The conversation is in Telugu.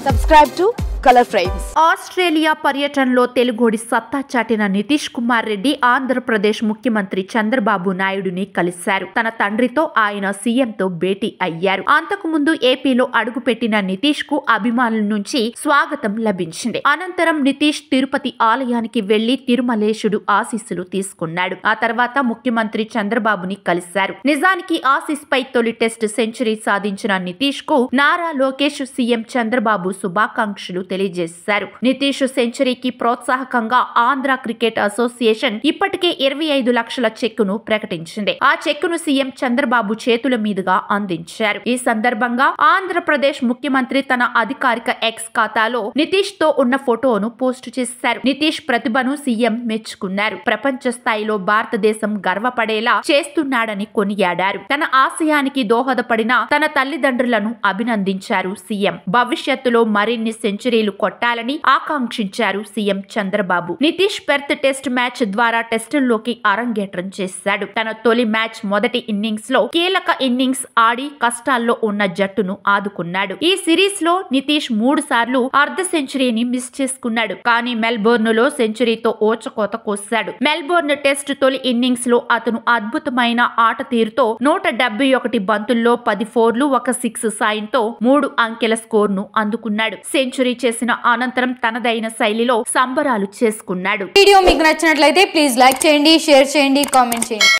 Subscribe to Color Frames. Australia పర్యటనలో తెలుగోడి సత్తా చాటిన నితీష్ కుమార్ రెడ్డి ఆంధ్రప్రదేశ్ ముఖ్యమంత్రి చంద్రబాబు నాయుడుని కలిశారు. తన తండ్రితో ఆయన సీఎంతో భేటీ అయ్యారు. అంతకుముందు ఏపీలో అడుగుపెట్టిన నితీష్ కు అభిమానుల నుంచి స్వాగతం లభించింది. అనంతరం నితీష్ తిరుపతి ఆలయానికి వెళ్లి తిరుమలేశుడు ఆశీస్సులు తీసుకున్నాడు. ఆ తర్వాత ముఖ్యమంత్రి చంద్రబాబుని కలిశారు. నిజానికి ఆసీస్ పై తొలి టెస్ట్ సెంచరీ సాధించిన నితీష్ కు నారా లోకేష్ సీఎం చంద్రబాబు శుభాకాంక్షలు తెలియజేశారు. నితీష్ సెంచరీకి ప్రోత్సాహకంగా ఆంధ్ర క్రికెట్ అసోసియేషన్ ఇప్పటికే 25 లక్షల చెక్కును ప్రకటించింది. ఆ చెక్కును సీఎం చంద్రబాబు చేతుల మీదుగా అందించారు. ఈ సందర్భంగా ఆంధ్రప్రదేశ్ ముఖ్యమంత్రి తన అధికారిక ఎక్స్ ఖాతాలో నితీష్ తో ఉన్న ఫోటోను పోస్ట్ చేశారు. నితీష్ ప్రతిభను సీఎం మెచ్చుకున్నారు. ప్రపంచ స్థాయిలో భారతదేశం గర్వపడేలా చేస్తున్నాడని కొనియాడారు. తన ఆశయానికి దోహదపడిన తన తల్లిదండ్రులను అభినందించారు సీఎం. భవిష్యత్తులో మరిన్ని సెంచరీలు కొట్టాలని ఆకాంక్షించారు CM Chandrababu. Nitish Perth test match ద్వారా టెస్టుల్లోకి అరంగేట్రం చేశాడు. తన తొలి మ్యాచ్ మొదటి ఇన్నింగ్స్ లో కీలక ఇన్నింగ్స్ ఆడి కష్టాల్లో ఉన్న జట్టును ఆదుకున్నాడు. ఈ సిరీస్ లో నితీష్ 3 సార్లు అర్ధ సెంచరీని మిస్ చేసుకున్నాడు. కానీ మెల్బోర్న్ లో సెంచరీతో ఓచకోత కోశాడు. మెల్బోర్న్ టెస్ట్ తొలి ఇన్నింగ్స్ లో అతను అద్భుతమైన ఆట తీరుతో 171 బంతుల్లో 10 ఫోర్లు 1 6 సాయంతో 3 అంకెల స్కోర్ ను అందుకున్నాడు. సెంచరీ చేసిన అనంతరం తనదైన శైలిలో సంబరాలు చేసుకున్నాడు. వీడియో మీకు నచ్చినట్లయితే ప్లీజ్ లైక్ చేయండి, షేర్ చేయండి, కామెంట్ చేయండి.